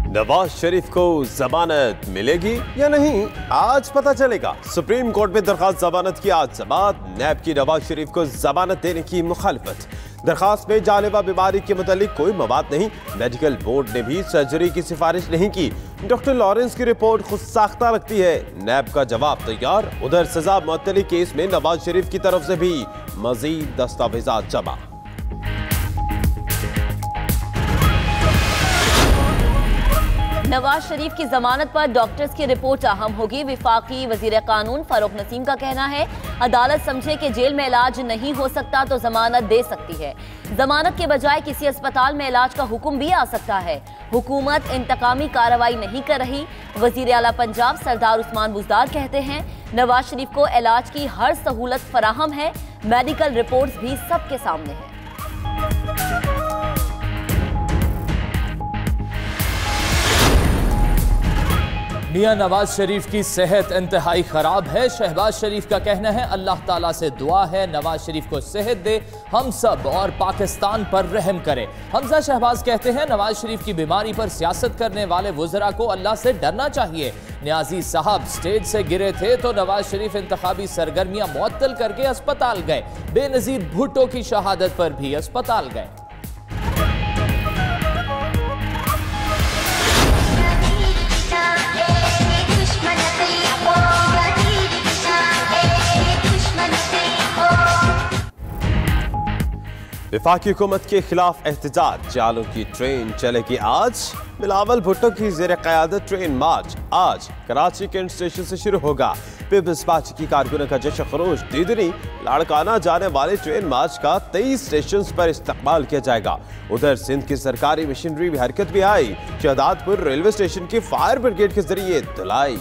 नवाज शरीफ को जमानत मिलेगी या नहीं, आज पता चलेगा। सुप्रीम कोर्ट में दरखास्त जमानत की आज समाअत। नैब की नवाज शरीफ को जमानत देने की मुखालिफत। दरखास्त में जानलेवा बीमारी के मुतालिक कोई मवाद नहीं। मेडिकल बोर्ड ने भी सर्जरी की सिफारिश नहीं की। डॉक्टर लॉरेंस की रिपोर्ट खुद साख्ता लगती है। नैब का जवाब तैयार। उधर सजा मुअत्तली केस में नवाज शरीफ की तरफ से भी मजीद दस्तावेजात जमा। नवाज शरीफ की जमानत पर डॉक्टर्स की रिपोर्ट अहम होगी। विफाकी वजीर कानून फारूक नसीम का कहना है, अदालत समझे कि जेल में इलाज नहीं हो सकता तो जमानत दे सकती है। जमानत के बजाय किसी अस्पताल में इलाज का हुक्म भी आ सकता है। हुकूमत इंतकामी कार्रवाई नहीं कर रही। वजीर आला पंजाब सरदार उस्मान बुज़दार कहते हैं, नवाज शरीफ को इलाज की हर सहूलत फराहम है। मेडिकल रिपोर्ट्स भी सबके सामने है। मियां नवाज शरीफ की सेहत इंतहाई खराब है। शहबाज शरीफ का कहना है, अल्लाह ताला से दुआ है नवाज शरीफ को सेहत दे, हम सब और पाकिस्तान पर रहम करे। हमजा शहबाज कहते हैं, नवाज शरीफ की बीमारी पर सियासत करने वाले वुज़रा को अल्लाह से डरना चाहिए। न्याजी साहब स्टेज से गिरे थे तो नवाज शरीफ इंतखाबी सरगर्मियां मुअत्तल करके अस्पताल गए। बेनजीर भुट्टो की शहादत पर भी अस्पताल गए। विफाकी हुकूमत के खिलाफ एहतजाज। जालों की ट्रेन चलेगी आज। बिलावल भुट्टो की जेर क़यादत ट्रेन मार्च आज कराची कैंट स्टेशन से शुरू होगा। पीपल्स पार्टी की कारकुनों का जश्न खरोश। दीदनी लाड़काना जाने वाले ट्रेन मार्च का 23 स्टेशन पर इस्तकबाल किया जाएगा। उधर सिंध की सरकारी मशीनरी भी हरकत में आई। शहदादपुर रेलवे स्टेशन की फायर ब्रिगेड के जरिए धुलाई।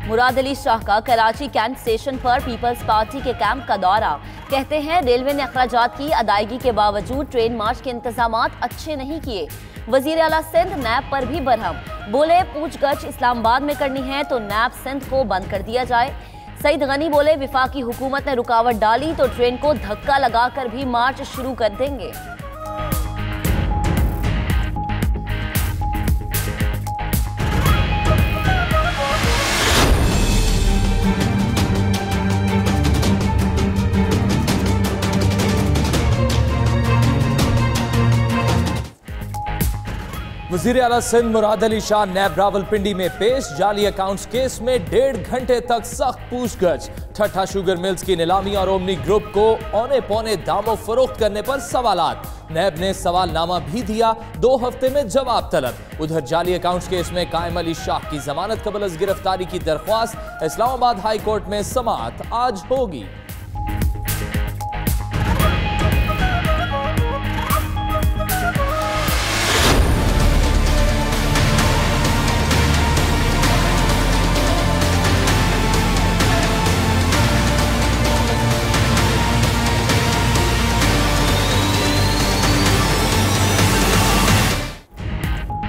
मुराद अली शाह का कराची कैंट स्टेशन पर पीपल्स पार्टी के कैंप का दौरा। कहते हैं, रेलवे ने अखराजात की अदायगी के बावजूद ट्रेन मार्च के इंतजामात अच्छे नहीं किए। वजीर आला सिंध नैब पर भी बरहम। बोले, पूछगछ इस्लामाबाद में करनी है तो नैब सिंध को बंद कर दिया जाए। सईद गनी बोले, विफाकी हुकूमत ने रुकावट डाली तो ट्रेन को धक्का लगाकर भी मार्च शुरू कर देंगे। वज़ीर आला सिंध मुराद अली शाह नैब रावलपिंडी में पेश। जाली अकाउंट्स केस में 1.5 घंटे तक सख्त पूछगछ। ठट्ठा शुगर मिल्स की नीलामी और ओमनी ग्रुप को औने पौने दामों फरोख्त करने पर सवालात। नैब ने सवालनामा भी दिया, 2 हफ्ते में जवाब तलब। उधर जाली अकाउंट्स केस में कायम अली शाह की जमानत कबल अज़ गिरफ्तारी की दरख्वास्त। इस्लामाबाद हाई कोर्ट में समाअत आज होगी।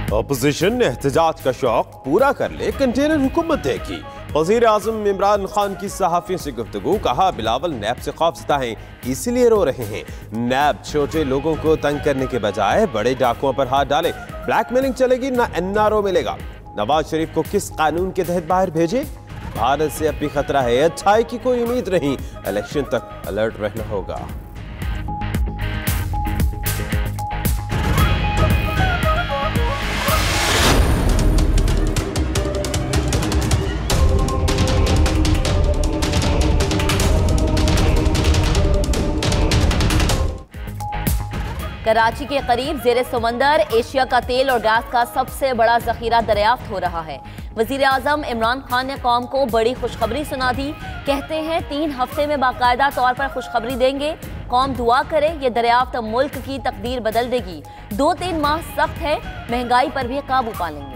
अपोजिशन एहतजाज का शौक पूरा कर ले, कंटेनर हुकूमत देगी। वजीर आजम इमरान खान की सहाफियों से गुफ्तगू। कहा, बिलावल नैब से खौफजदा हैं, इसीलिए रो रहे हैं। नैब छोटे लोगों को तंग करने के बजाय बड़े डाकुओं पर हाथ डाले। ब्लैकमेलिंग चलेगी ना एनआरओ मिलेगा। नवाज शरीफ को किस कानून के तहत बाहर भेजे? भारत से अब भी खतरा है, अच्छाई की कोई उम्मीद नहीं। इलेक्शन तक अलर्ट रहना होगा। कराची के करीब जेर समंदर एशिया का तेल और गैस का सबसे बड़ा जखीरा दरियाफ्त हो रहा है। वजीर आजम इमरान खान ने कौम को बड़ी खुशखबरी सुना दी। कहते हैं, 3 हफ्ते में बाकायदा तौर पर खुशखबरी देंगे। कौम दुआ करे, ये दरियाफ्त मुल्क की तकदीर बदल देगी। 2-3 माह सख्त है, महंगाई पर भी काबू पा लेंगे।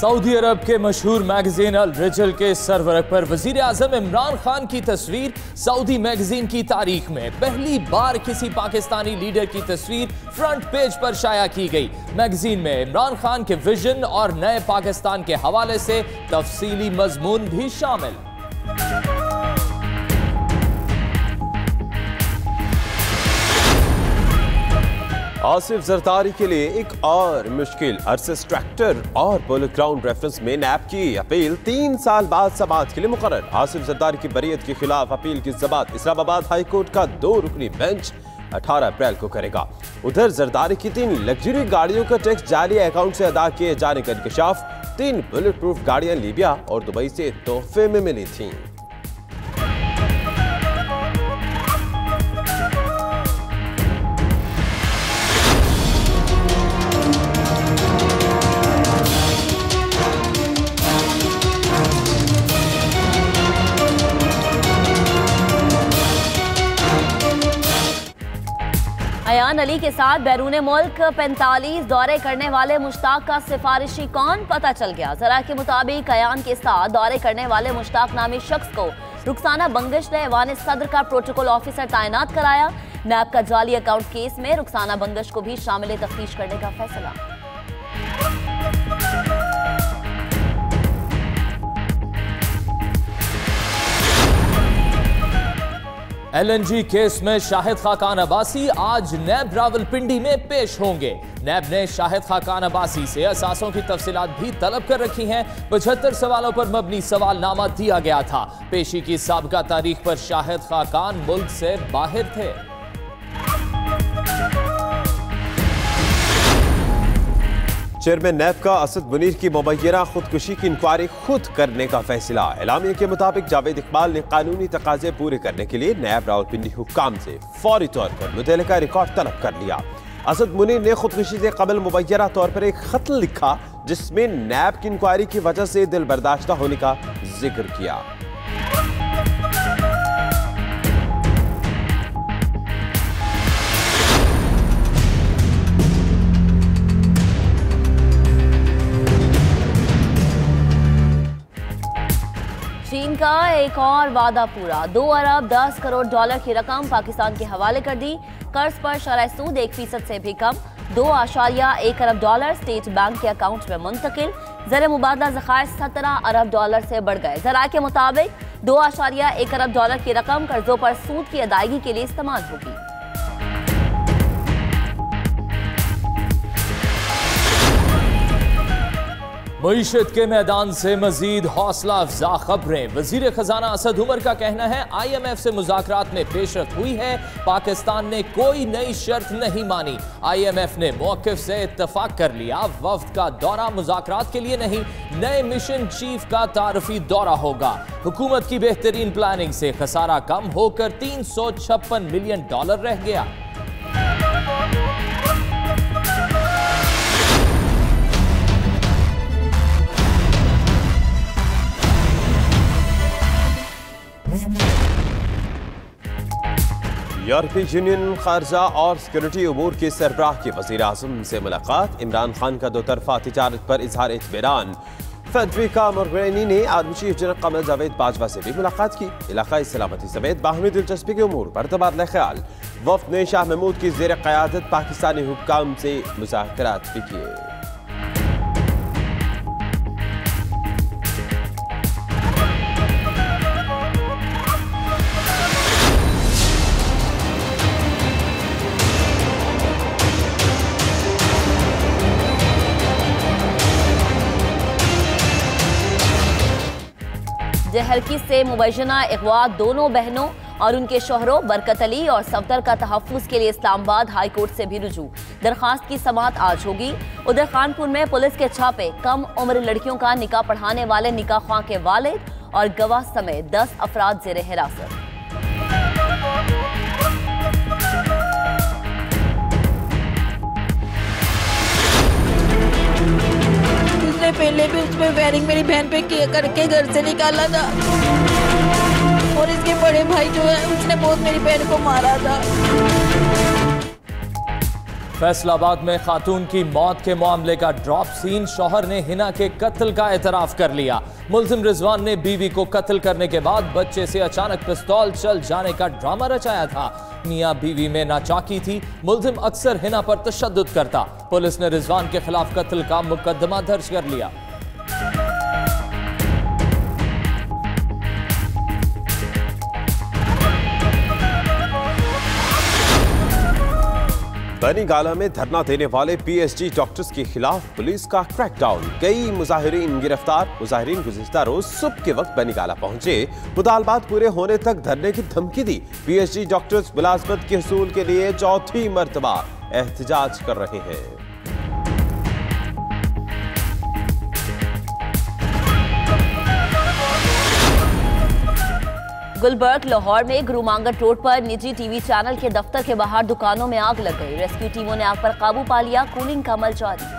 सऊदी अरब के मशहूर मैगजीन अल रिजल के सरवरक पर वजीर आजम इमरान खान की तस्वीर। सऊदी मैगजीन की तारीख में पहली बार किसी पाकिस्तानी लीडर की तस्वीर फ्रंट पेज पर शाया की गई। मैगजीन में इमरान खान के विजन और नए पाकिस्तान के हवाले से तफसीली मजमून भी शामिल। आसिफ जरदारी के लिए एक और मुश्किल। अर्सिस ट्रैक्टर और पोलो ग्राउंड रेफरेंस में नैब की अपील 3 साल बाद समाअत के लिए मुकर्रर। आसिफ जरदारी की बरीयत के खिलाफ अपील की समाअत इस्लामाबाद हाई कोर्ट का 2 रुकनी बेंच 18 अप्रैल को करेगा। उधर जरदारी की 3 लग्जरी गाड़ियों का टैक्स जाली अकाउंट से अदा किए जाने का इंकशाफ। 3 बुलेट प्रूफ गाड़ियां लीबिया और दुबई से तोहफे में मिली थीं। अयान अली के साथ बैरून मुल्क 45 दौरे करने वाले मुश्ताक का सिफारिशी कौन, पता चल गया। जरा के मुताबिक अयान के साथ दौरे करने वाले मुश्ताक नामी शख्स को रुखसाना बंगश ने ऐवान सदर का प्रोटोकॉल ऑफिसर तैनात कराया। नैब का जाली अकाउंट केस में रुखसाना बंगश को भी शामिल तफ्तीश करने का फैसला। LNG केस में शाहिद खाकान अब्बासी आज नैब रावलपिंडी में पेश होंगे। नैब ने शाहिद खाकान अब्बासी से असासों की तफसीलात भी तलब कर रखी हैं। 75 सवालों पर मबनी सवालनामा दिया गया था। पेशी की साबिका तारीख पर शाहिद खाकान मुल्क से बाहर थे। चेयरमैन नैब का असद मुनीर की मुबैना खुदकुशी की इंक्वायरी खुद करने का फैसला। एलामिया के मुताबिक जावेद इकबाल ने कानूनी तकाजे पूरे करने के लिए नैब रावलपिंडी हुक्काम से फौरी तौर पर मुतल्लिका रिकॉर्ड तलब कर लिया। असद मुनीर ने खुदकुशी से कबल मुबैना तौर पर एक खत लिखा जिसमें नैब की इंक्वायरी की वजह से दिल बर्दाश्ता होने का जिक्र किया। चीन का एक और वादा पूरा। 2 अरब 10 करोड़ डॉलर की रकम पाकिस्तान के हवाले कर दी। कर्ज पर शरह सूद 1% से भी कम। 2.1 अरब डॉलर स्टेट बैंक के अकाउंट में मुंतकिल। ज़र मुबादला ज़खायर 17 अरब डॉलर से बढ़ गए। ज़राए के मुताबिक 2.1 अरब डॉलर की रकम कर्जों पर सूद की अदायगी के लिए इस्तेमाल होगी। मईशत के मैदान से मजीद हौसला अफजा खबरें। वजीर खजाना असद उमर का कहना है IMF से मुज़ाकरात में पेशरफ्त हुई है। पाकिस्तान ने कोई नई शर्त नहीं मानी। IMF ने मौक़िफ़ से इत्तफाक कर लिया। वफ्द का दौरा मुज़ाकरात के लिए नहीं, नए मिशन चीफ का तारफी दौरा होगा। हुकूमत की बेहतरीन प्लानिंग से खसारा कम होकर $356 मिलियन रह गया। यूरोपीय यूनियन खारजा और सिक्योरिटी उमूर के सरबराह की वज़ीर आज़म से मुलाकात। इमरान खान का 2 तरफ़ा तिजारत पर इजहार इत्मीनान। फेडरिका मोगेरिनी ने army chief general Qamar Javed Bajwa से भी मुलाकात की। इलाकाई सलामती समेत बाहमी दिलचस्पी के उमूर पर तबादला ख्याल। वफ़द ने शाह महमूद की ज़ेर क़यादत पाकिस्तानी हुक्काम से मुज़ाकरात भी किए। जहरकी से मुबैना अगवा दोनों बहनों और उनके शोहरों बरकत अली और सफदर का तहफ़्फ़ुज़ के लिए इस्लामाबाद हाई कोर्ट से भी रुजू। दरखास्त की समाअत आज होगी। उधर खानपुर में पुलिस के छापे। कम उम्र लड़कियों का निकाह पढ़ाने वाले निकाह ख्वां के वालिद और गवाह समेत 10 अफराद ज़ेर हिरासत। पहले भी उसमें वायरिंग मेरी बहन पे करके घर से निकाला था। मेरे बड़े भाई जो है उसने बहुत मेरी बहन को मारा था। फैसलाबाद में खातून की मौत के मामले का ड्रॉप सीन। शौहर ने हिना के कत्ल का एतराफ कर लिया। मुल्जिम रिजवान ने बीवी को कत्ल करने के बाद बच्चे से अचानक पिस्तौल चल जाने का ड्रामा रचाया था। मियां बीवी में नाचाकी थी। मुल्जिम अक्सर हिना पर तशद्दुद करता। पुलिस ने रिजवान के खिलाफ कत्ल का मुकदमा दर्ज कर लिया। बनीगाला में धरना देने वाले पीएचडी डॉक्टर्स के खिलाफ पुलिस का क्रैकडाउन। कई मुजाहिरीन गिरफ्तार। मुजाहिरीन गुज़िश्ता रोज सुबह के वक्त बनीगाला पहुंचे। मुतालबात पूरे होने तक धरने की धमकी दी। पीएचडी डॉक्टर्स मुलाजमत के हसूल के लिए चौथी मर्तबा एहतजाज कर रहे हैं। गुलबर्ग लाहौर में गुरुमांगट रोड पर निजी टीवी चैनल के दफ्तर के बाहर दुकानों में आग लग गई। रेस्क्यू टीमों ने आग पर काबू पा लिया। कूलिंग का अमल जारी।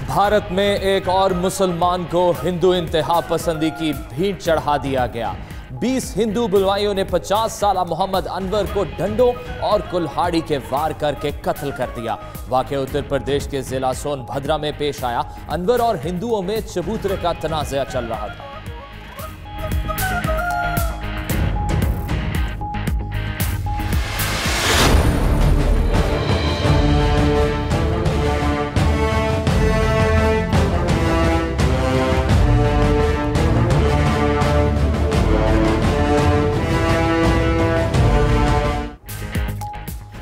भारत में एक और मुसलमान को हिंदू इंतहा पसंदी की भीड़ चढ़ा दिया गया। 20 हिंदू बुलवाइयों ने 50 साला मोहम्मद अनवर को डंडों और कुल्हाड़ी के वार करके कत्ल कर दिया। वाकया उत्तर प्रदेश के जिला सोनभद्रा में पेश आया। अनवर और हिंदुओं में चबूतरे का तनाज़ा चल रहा था।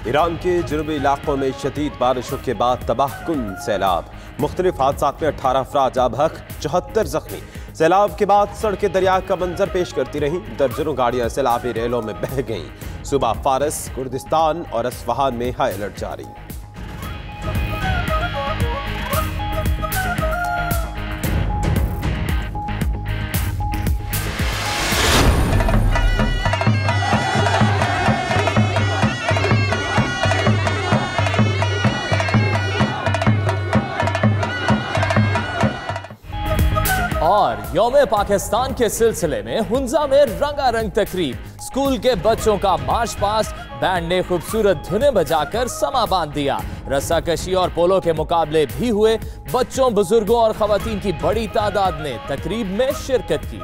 ईरान के जनूबी इलाकों में शदीद बारिशों के बाद तबाहकुन सैलाब। मुख्तलिफ हादसात में 18 अफराद आबहक, 74 जख्मी। सैलाब के बाद सड़कें दरिया का मंजर पेश करती रहीं। दर्जनों गाड़ियां सैलाबी रेलों में बह गईं। सूबा फारस, कुर्दिस्तान और अस्फहान में हाई अलर्ट जारी। और यौम पाकिस्तान के सिलसिले में हुंजा में रंगारंग तकरीब। स्कूल के बच्चों का मार्च पास्ट, बैंड ने खूबसूरत धुनें बजाकर समा बांध दिया। रस्साकशी और पोलो के मुकाबले भी हुए। बच्चों, बुजुर्गों और खवातीन की बड़ी तादाद ने तकरीब में शिरकत की।